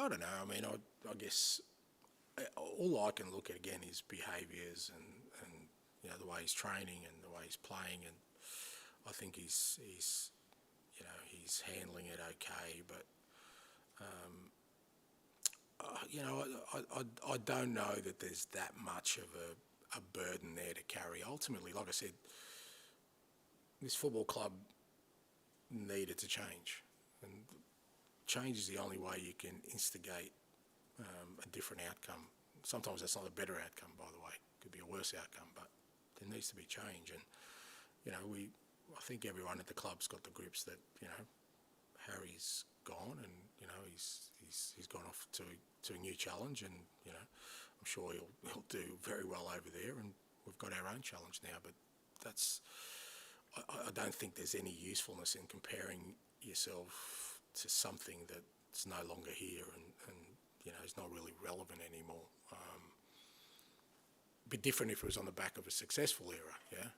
I don't know. I mean, I guess all I can look at again is behaviours and you know, the way he's training and the way he's playing, and I think he's you know, he's handling it okay, but you know, I don't know that there's that much of a burden there to carry. Ultimately, like I said, this football club needed to change, and change is the only way you can instigate a different outcome. Sometimes that's not a better outcome, by the way. It could be a worse outcome, but there needs to be change. And you know, I think everyone at the club's got the grips that, you know, Harry's gone, and you know, he's gone off to a new challenge, and you know, I'm sure he'll do very well over there, and we've got our own challenge now. But that's, I don't think there's any usefulness in comparing yourself to something that's no longer here, and you know, is not really relevant anymore. It'd be different if it was on the back of a successful era, yeah.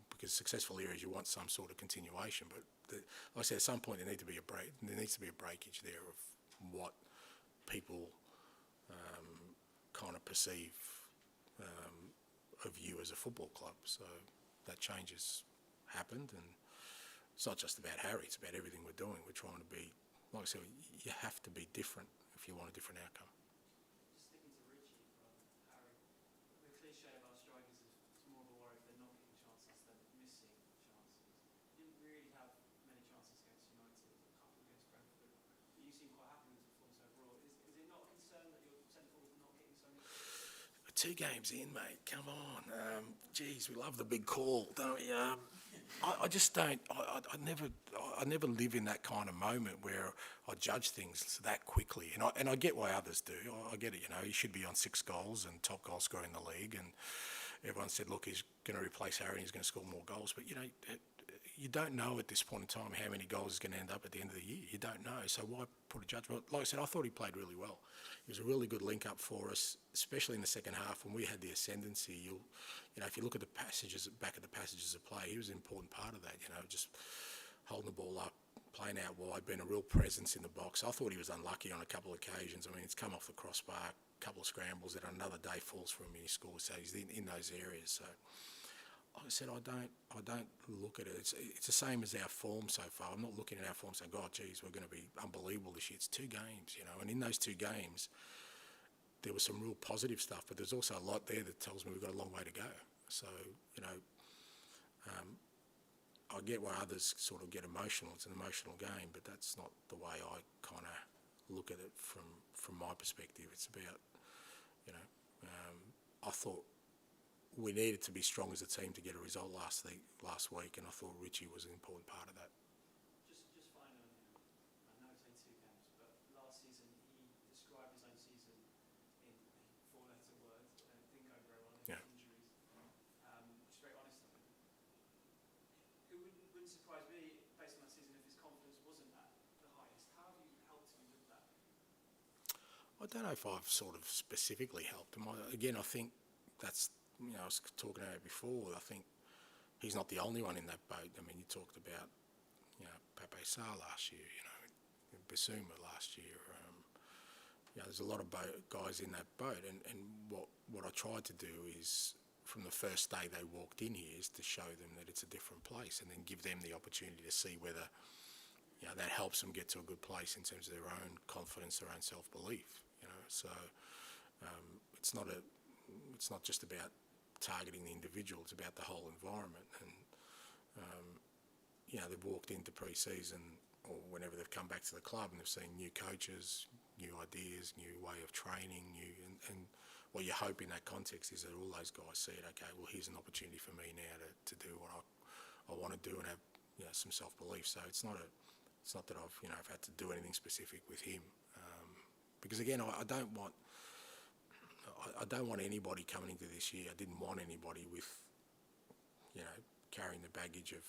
Because successful eras, you want some sort of continuation, but like I said, at some point there needs to be a break. There needs to be a breakage there of what people kind of perceive of you as a football club. So that change has happened, and it's not just about Harry, it's about everything we're doing. We're trying to be, like I said, you have to be different if you want a different outcome. Just sticking to Richie from Harry, the cliche of our strikers is it's more of a worry if they're not getting chances than missing chances. You didn't really have many chances against United, a couple against Brentford, but you seem quite happy with the performance overall. Is it not a concern that your centre forwards are not getting so many? 2 games in, mate, come on. Geez, we love the big call, don't we? I just don't, I never live in that kind of moment where I judge things that quickly. And I get why others do. I get it, you know, he should be on 6 goals and top goal scorer in the league. And everyone said, look, he's going to replace Harry and he's going to score more goals. But, you know, you don't know at this point in time how many goals he's going to end up at the end of the year. You don't know. So why put a judgment? Like I said, I thought he played really well. He was a really good link-up for us, especially in the second half when we had the ascendancy. You know, if you look at the passages, back at the passages of play, he was an important part of that, you know, just holding the ball up, playing out wide, being a real presence in the box. I thought he was unlucky on a couple of occasions. I mean, it's come off the crossbar, a couple of scrambles that another day falls for him and he scores. So he's in those areas. So like I said, I don't look at it. It's the same as our form so far. I'm not looking at our form saying, God, geez, we're going to be unbelievable this year. It's 2 games, you know, and in those 2 games, there was some real positive stuff, but there's also a lot there that tells me we've got a long way to go. So, you know, I get why others sort of get emotional. It's an emotional game, but that's not the way I kind of look at it from my perspective. It's about, you know, I thought we needed to be strong as a team to get a result last week, and I thought Richie was an important part of that. Just finally on him, I know it's only 2 games, but last season he described his own season in 4-letter words, and it didn't go very well. Yeah. Injuries. Just very honest of him. It wouldn't surprise me, based on that season, if his confidence wasn't at the highest. How have you helped him with that? I don't know if I've sort of specifically helped him. Again, I think that's, you know, I was talking about it before. I think he's not the only one in that boat. I mean, you talked about, you know, Pape Sarr last year, you know, Basuma last year. You know, there's a lot of guys in that boat, and what I tried to do is, from the first day they walked in here, is to show them that it's a different place, and then give them the opportunity to see whether, you know, that helps them get to a good place in terms of their own confidence, their own self-belief. You know, so it's not just about targeting the individual, it's about the whole environment. And you know, they've walked into pre-season or whenever they've come back to the club and they've seen new coaches, new ideas, new way of training, and what you hope in that context is that all those guys see it, okay, well, here's an opportunity for me now to do what I want to do and have, you know, some self-belief. So it's not that I've, you know, I've had to do anything specific with him, because again, I don't want anybody coming into this year. I didn't want anybody with, you know, carrying the baggage of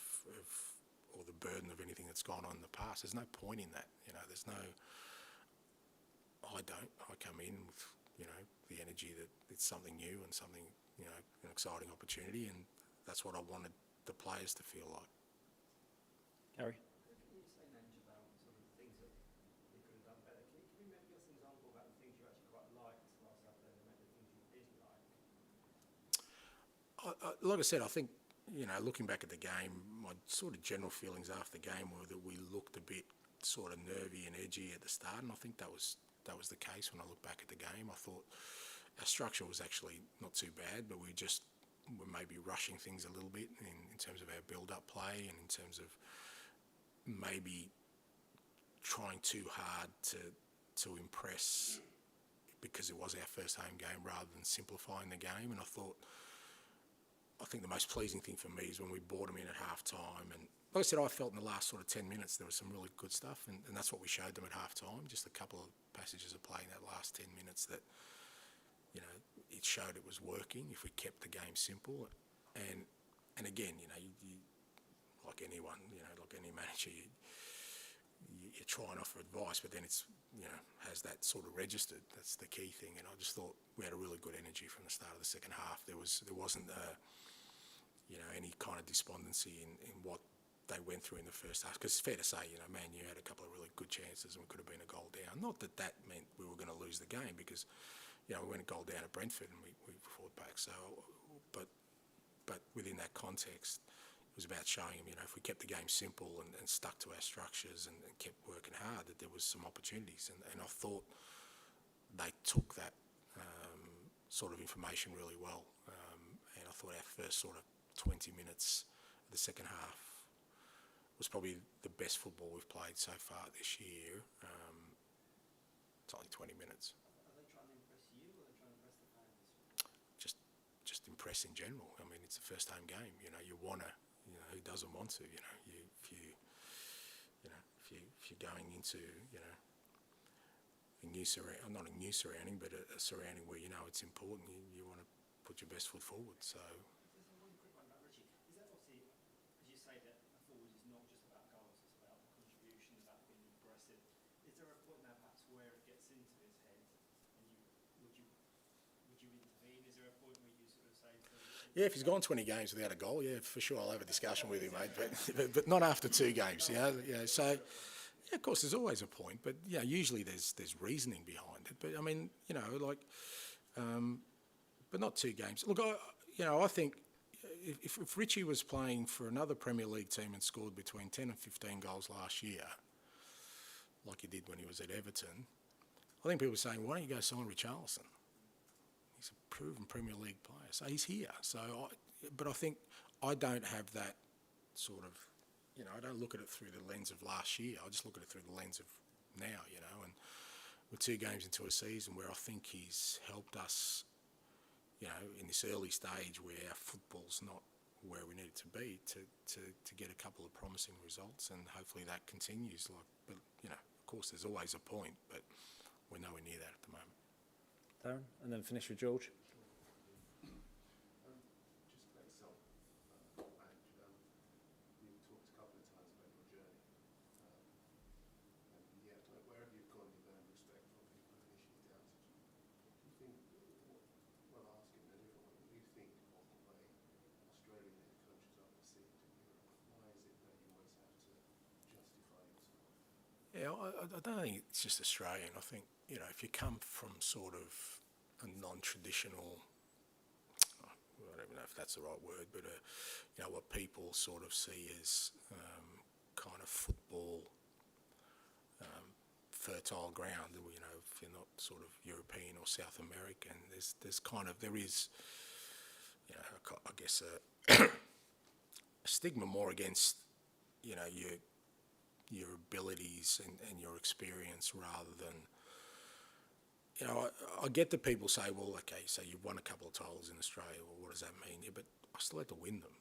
or the burden of anything that's gone on in the past. There's no point in that. You know, there's no. I come in with, you know, the energy that it's something new and something, you know, an exciting opportunity, and that's what I wanted the players to feel like. Harry? Can you say, Ange, about sort of things that they could have done better? Can you like I said, I think, looking back at the game, my sort of general feelings after the game were that we looked a bit sort of nervy and edgy at the start, and I think that was the case when I look back at the game. I thought our structure was actually not too bad, but we were maybe rushing things a little bit in terms of our build-up play and in terms of maybe trying too hard to impress because it was our first home game rather than simplifying the game. And I think the most pleasing thing for me is when we brought them in at half-time. And like I said, I felt in the last sort of 10 minutes there was some really good stuff, and that's what we showed them at half-time, just a couple of passages of play in that last 10 minutes that, it showed it was working if we kept the game simple. And again, you like anyone, like any manager, you try and offer advice, but then it's, has that sort of registered. That's the key thing. And I just thought we had a really good energy from the start of the second half. There wasn't any kind of despondency in what they went through in the first half. Because it's fair to say, Man U had a couple of really good chances and we could have been a goal down. Not that meant we were going to lose the game, because we went a goal down at Brentford and we fought back. So, but within that context, it was about showing them, if we kept the game simple and stuck to our structures and kept working hard, that there was some opportunities. And I thought they took that sort of information really well. And I thought our first sort of 20 minutes of the second half was probably the best football we've played so far this year. It's only 20 minutes. Are they trying to impress you, or are they trying to impress the fans? Just impress in general. I mean, it's a first home game. You want to. Who doesn't want to? If you're going into a new not a new surrounding, but a surrounding where it's important. You want to put your best foot forward. So. There's one quick one about Richie. Is that obviously, as you say, that a forward is not just about goals, it's about the contribution, about being aggressive. Is there a point now perhaps where it gets into his head, and would you intervene? Is there a point where you sort of say to him? Yeah, if he's gone 20 games without a goal, yeah, for sure, I'll have a discussion with him, mate. But not after 2 games, So, yeah, of course, there's always a point, but usually there's reasoning behind it. But I mean, but not 2 games. Look, I think if Richie was playing for another Premier League team and scored between 10 and 15 goals last year, like he did when he was at Everton, I think people were saying, why don't you go sign Richarlison? He's a proven Premier League player, so he's here. But I think I don't have that sort of, I don't look at it through the lens of last year. I just look at it through the lens of now, and we're 2 games into a season where I think he's helped us, in this early stage where our football's not where we need it to be, to get a couple of promising results, and hopefully that continues. But of course, there's always a point, but we're nowhere near that at the moment. Darren, and then finish with George. Just about yourself, you've talked a couple of times about your journey, and wherever you've gone, you've earned respect from people who initially doubted you. Do you think, well, I'll ask it in a different way, what do you think of the way Australian head coaches are perceived in Europe? Why is it that you always have to justify yourself? Yeah, I don't think it's just Australian. I think, if you come from sort of a non-traditional, I don't even know if that's the right word, but what people sort of see as kind of football fertile ground. If you're not sort of European or South American, there is, I guess a stigma more against, your abilities and your experience rather than. I get that people say, well, okay, so you've won a couple of titles in Australia, well, what does that mean? Yeah, but I still had to win them.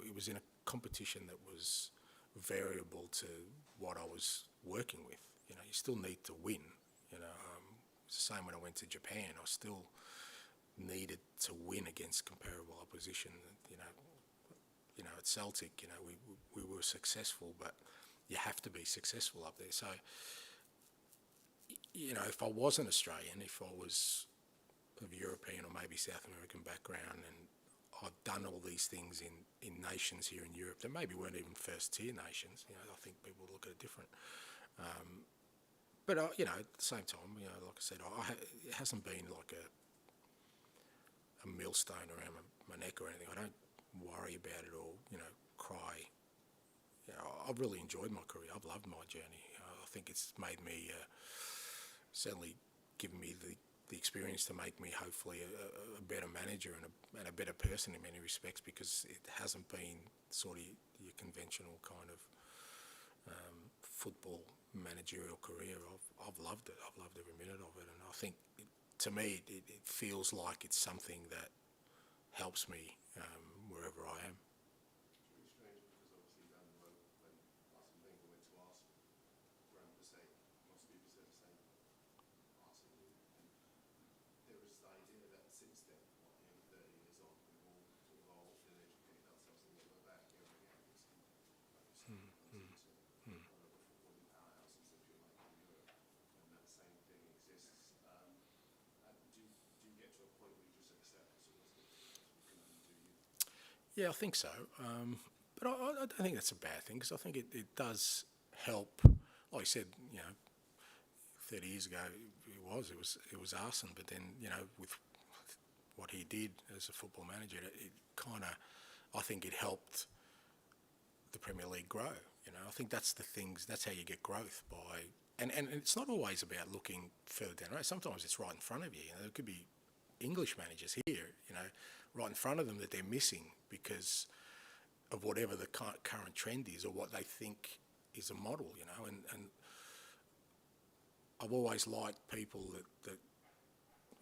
It was in a competition that was variable to what I was working with. You still need to win. It's the same when I went to Japan. I still needed to win against comparable opposition. At Celtic, we were successful, but you have to be successful up there. So, if I wasn't Australian, if I was of European or maybe South American background, and I've done all these things in nations here in Europe that maybe weren't even first-tier nations, I think people look at it different. But, at the same time, like I said, it hasn't been like a millstone around my neck or anything. I don't worry about it or, you know, cry. You know, I've really enjoyed my career. I've loved my journey. I think it's made me, certainly given me the experience to make me hopefully a better manager and a better person in many respects, because it hasn't been sort of your conventional kind of football managerial career. I've loved it. I've loved every minute of it, and I think to me it feels like it's something that helps me wherever I am. It's really strange because obviously down the road when Arsene Wenger went to Arsenal, around the same, most people said the same. Arsenal, and there was the idea that since then, what, nearly 30 years on, we've all sort of evolved and educated ourselves and we're back here again. It's like you said, one of the footballing powerhouses, if you like, in Europe, and that same thing exists. Do you get to a point where you just accept this almost you can only do you? Yeah, I think so. But I don't think that's a bad thing, because I think it does help. Like I said, you know, 30 years ago it was Arsene, but then, you know, with what he did as a football manager, it kind of, I think it helped the Premier League grow. You know, I think that's the things. That's how you get growth by. And it's not always about looking further down the road. Sometimes it's right in front of you. You know, there could be English managers here, you know, right in front of them that they're missing because of whatever the current trend is or what they think is a model, you know. And I've always liked people that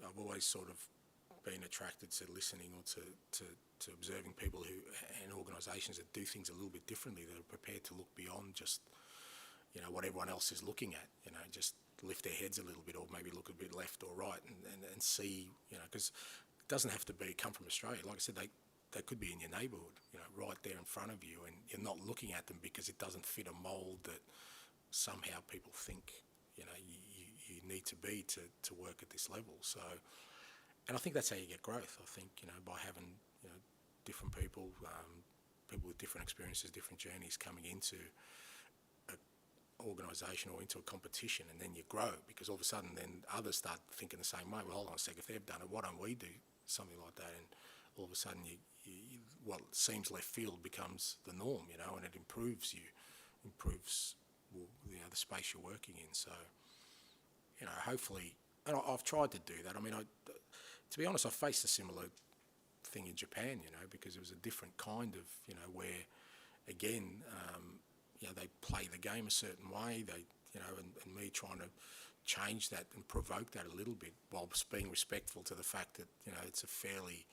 I've always sort of been attracted to listening or to observing people who and organisations that do things a little bit differently, that are prepared to look beyond just, you know, what everyone else is looking at, you know, just lift their heads a little bit or maybe look a bit left or right and see, you know, because it doesn't have to come from Australia. Like I said, they could be in your neighbourhood, you know, right there in front of you, and you're not looking at them because it doesn't fit a mould that somehow people think, you know, you need to be to work at this level. So, and I think that's how you get growth. I think, you know, by having, you know, different people, people with different experiences, different journeys coming into organisation or into a competition, and then you grow, because all of a sudden then others start thinking the same way. Well, hold on a second, if they've done it, why don't we do something like that? And all of a sudden what seems left field becomes the norm, you know, and it improves well, you know, the space you're working in. So, you know, hopefully, and I've tried to do that. I mean, to be honest, I faced a similar thing in Japan, you know, because it was a different kind of, you know, where again, you know, they play the game a certain way. They, you know, and me trying to change that and provoke that a little bit, while being respectful to the fact that, you know, it's a fairly,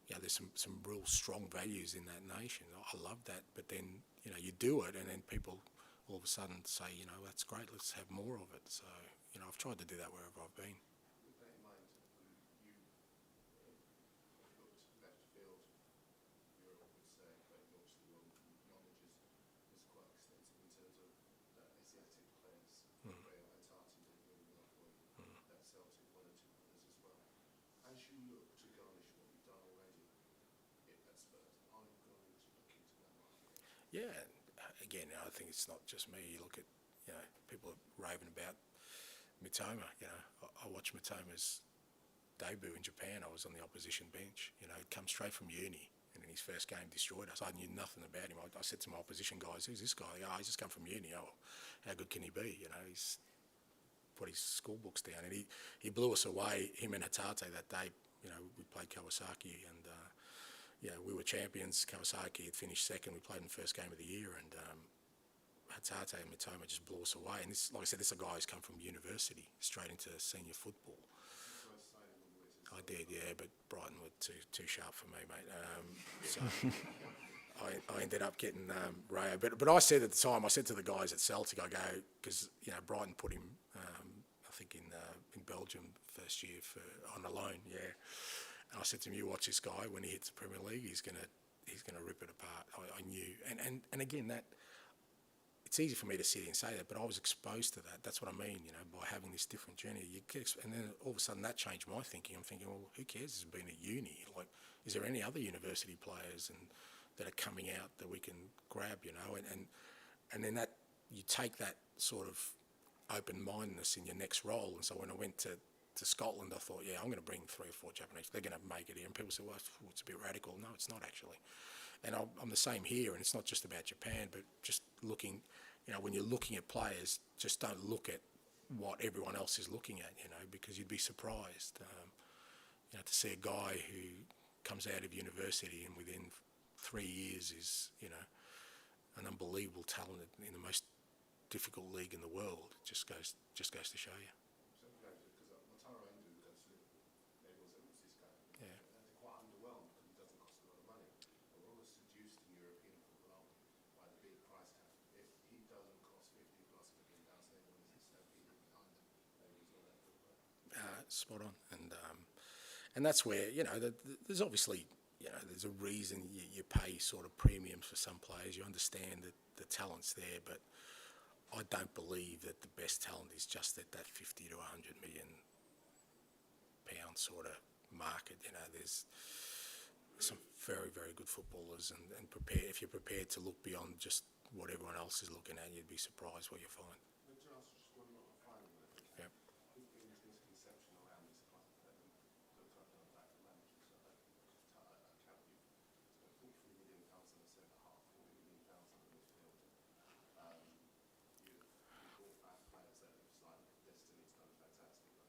you know, there's some real strong values in that nation. I love that, but then, you know, you do it, and then people all of a sudden say, you know, that's great, let's have more of it. So, you know, I've tried to do that wherever I've been. With that in mind, you have looked left field, Europe would say, but obviously your knowledge is quite extensive in terms of Asiatic players. Where Atati did really well for you, that Celtic, one or two others as well. As you look to garnish what you've done already at Spurs, are you going to look into that market? Yeah, again, I think it's not just me. You look at, you know, people are raving about Mitoma. You know, I watched Mitoma's debut in Japan. I was on the opposition bench. You know, he'd come straight from uni, and in his first game destroyed us. I knew nothing about him. I said to my opposition guys, "Who's this guy?" They go, "Oh, he's just come from uni. Oh, how good can he be?" You know, he's put his school books down, and he blew us away. Him and Hatate that day. You know, we played Kawasaki, and you know, we were champions. Kawasaki had finished second. We played in the first game of the year, and Hatate and Mitoma just blew us away. And this, like I said, this is a guy who's come from university straight into senior football. I did, yeah, but Brighton were too sharp for me, mate. So I ended up getting Rayo. But I said at the time, I said to the guys at Celtic, I go, because, you know, Brighton put him, I think in Belgium first year on a loan, yeah. And I said to him, you watch this guy, when he hits the Premier League, he's gonna rip it apart. I knew, and again, that it's easy for me to sit here and say that, but I was exposed to that. That's what I mean, you know, by having this different journey. And then all of a sudden that changed my thinking. I'm thinking, well, who cares? He's been at uni. Like, is there any other university players that are coming out that we can grab, you know? And then that you take that sort of open-mindedness in your next role. And so when I went to to Scotland, I thought, yeah, I'm going to bring 3 or 4 Japanese. They're going to make it here. And people say, well, it's a bit radical. No, it's not actually. And I'm the same here, and it's not just about Japan, but just looking, when you're looking at players, just don't look at what everyone else is looking at, because you'd be surprised. To see a guy who comes out of university and within 3 years is, an unbelievable talent in the most difficult league in the world. It just goes to show you. Sometimes, because Mataro Endo goes to Liverpool, maybe was at Cisco. Yeah. They're quite underwhelmed because it doesn't cost a lot of money. But we're always seduced in European football, aren't we, by the big price tag. If he doesn't cost 50+ million pounds, everyone is stampeding behind him. Maybe he's not that good player. Spot on. And that's where, there's obviously, there's a reason you pay sort of premiums for some players. You understand that the talent's there, but I don't believe that the best talent is just at that 50 to 100 million pound sort of market. There's some very, very good footballers, and if you're prepared to look beyond just what everyone else is looking at, you'd be surprised what you find. But to ask just one more final one, Yep. there's been this misconception around this club that look, I've done back to managers, so I count you. So 43 million pounds on the centre half, 40 million pounds on the midfield. You brought back players that have signed Destiny's done fantastic.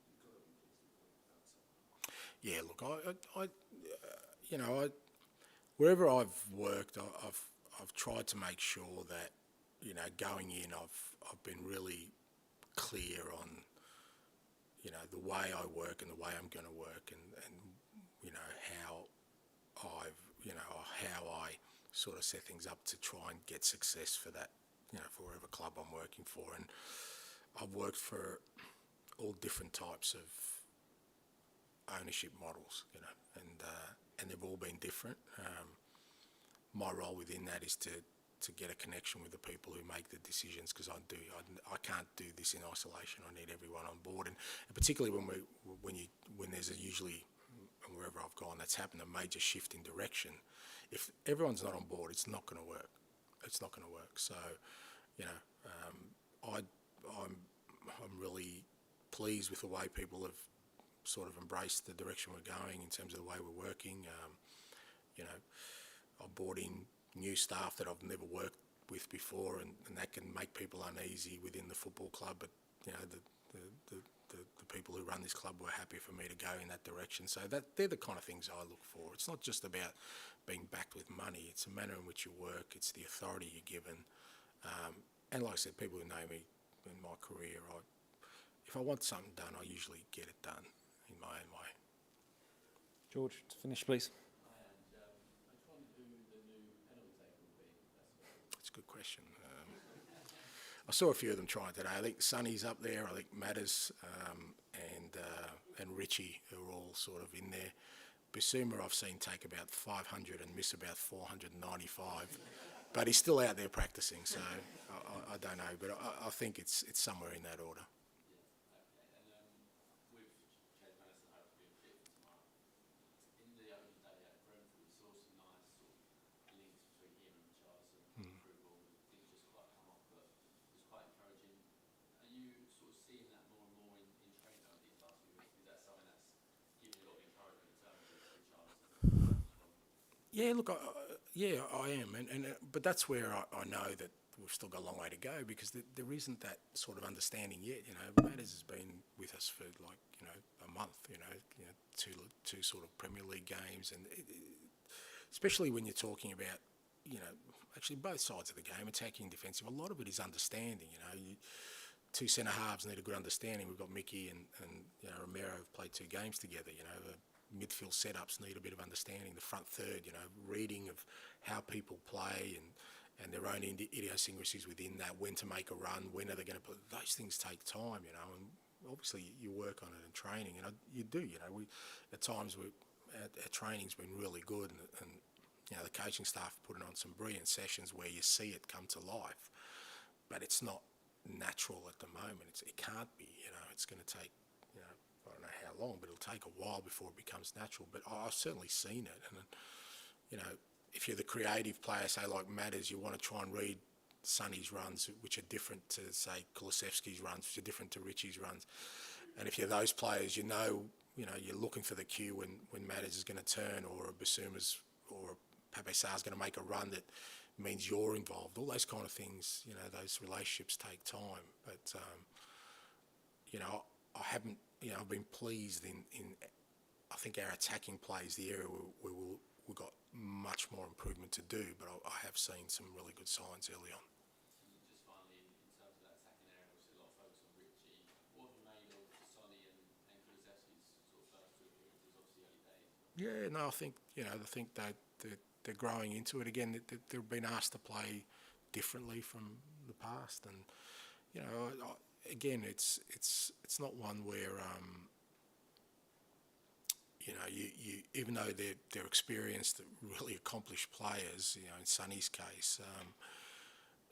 You've got to be pleased with what you've done so far. Yeah, look, wherever I've worked, I've tried to make sure that, going in, I've been really clear on, the way I work and the way I'm going to work, and how I sort of set things up to try and get success for that, for whatever club I'm working for. And I've worked for all different types of ownership models, and they've all been different. My role within that is to get a connection with the people who make the decisions, because I can't do this in isolation. I need everyone on board, and particularly when there's usually, and wherever I've gone, that's happened, a major shift in direction. If everyone's not on board, it's not going to work. It's not going to work. So, I'm really pleased with the way people have sort of embraced the direction we're going in terms of the way we're working. I've brought in new staff that I've never worked with before, and that can make people uneasy within the football club. But the people who run this club were happy for me to go in that direction. So they're the kind of things I look for. It's not just about being backed with money. It's the manner in which you work. It's the authority you're given. And like I said, people who know me in my career, if I want something done, I usually get it done in my own way. George, to finish, please. And I just wondered who the new penalty taker will be. That's a good question. I saw a few of them trying today. I think Sonny's up there. I think Matters and Richie are all sort of in there. Basuma I've seen take about 500 and miss about 495, but he's still out there practicing. So I don't know, but I think it's somewhere in that order. Yeah, look, I am, but that's where I know that we've still got a long way to go, because there isn't that sort of understanding yet. Matters has been with us for a month. Two sort of Premier League games, and especially when you're talking about actually both sides of the game, attacking and defensive. A lot of it is understanding. Two centre halves need a good understanding. We've got Mickey and Romero have played 2 games together. Midfield setups need a bit of understanding. The front third, reading of how people play and their own idiosyncrasies within that. When to make a run, when are they going to put? Those things take time, and obviously you work on it in training, and you do. We at times our training's been really good, and the coaching staff putting on some brilliant sessions where you see it come to life, but it's not natural at the moment. It can't be. It's going to take. I don't know how long, but it'll take a while before it becomes natural. But I've certainly seen it, and if you're the creative player, say like Matters, you want to try and read Sonny's runs, which are different to, say, Kulusevski's runs, which are different to Richie's runs. And if you're those players, you know, you're looking for the cue when Matters is going to turn, or a Basuma's or a Pape Sarr's going to make a run that means you're involved. All those kind of things, you know, those relationships take time. But, you know, I haven't, you know, I've been pleased in I think our attacking play is the area where we've got much more improvement to do, but I have seen some really good signs early on. Just finally, in terms of that attacking area, obviously a lot of focus on Richie. What have you made of Sonny and Kulusevski's sort of first two appearances, obviously early days? Yeah, no, I think, you know, they're growing into it again. They've been asked to play differently from the past, and you know, again, it's not one where you know, you even though they're experienced, really accomplished players, you know, in Sonny's case,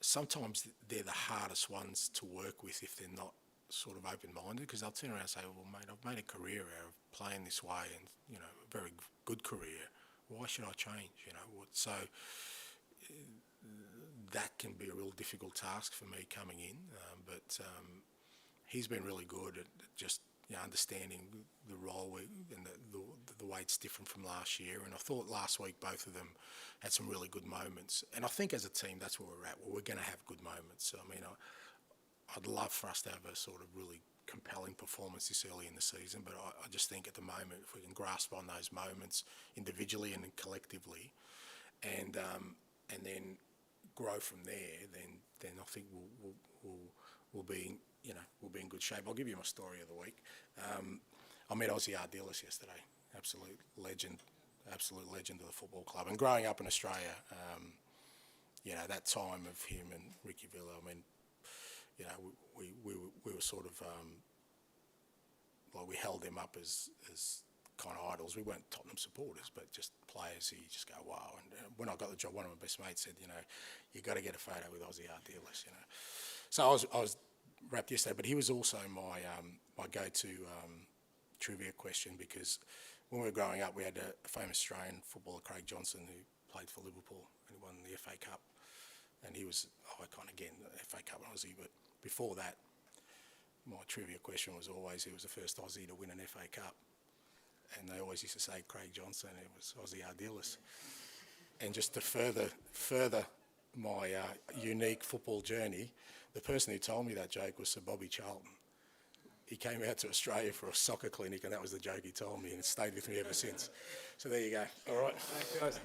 sometimes they're the hardest ones to work with if they're not sort of open-minded, because they'll turn around and say, well, mate, I've made a career out of playing this way, and, you know, a very good career. Why should I change, you know? So that can be a real difficult task for me coming in, but he's been really good at just, you know, understanding the role and the way it's different from last year. And I thought last week both of them had some really good moments. And I think as a team, that's where we're at. Well, we're going to have good moments. I mean, I'd love for us to have a sort of really compelling performance this early in the season, but I just think at the moment, if we can grasp on those moments individually and collectively, and then grow from there, then I think we'll be, you know, we'll be in good shape. I'll give you my story of the week. I met Ozzy Ardiles yesterday, absolute legend of the football club. And growing up in Australia, you know, that time of him and Ricky Villa, I mean, you know, we were sort of like, we held them up as kind of idols. We weren't Tottenham supporters, but just players who you just go, wow. And when I got the job, one of my best mates said, you know, you got to get a photo with Ozzy Ardiles, you know. So I was wrapped yesterday, but he was also my go-to trivia question, because when we were growing up, we had a famous Australian footballer, Craig Johnson, who played for Liverpool and won the FA Cup. And he was icon again, the FA Cup Aussie. But before that, my trivia question was always, who was the first Aussie to win an FA Cup? And they always used to say Craig Johnson. It was Ozzy Ardiles. And just to further my unique football journey, the person who told me that joke was Sir Bobby Charlton. He came out to Australia for a soccer clinic, and that was the joke he told me, and it's stayed with me ever since. So there you go. All right. Thanks, guys.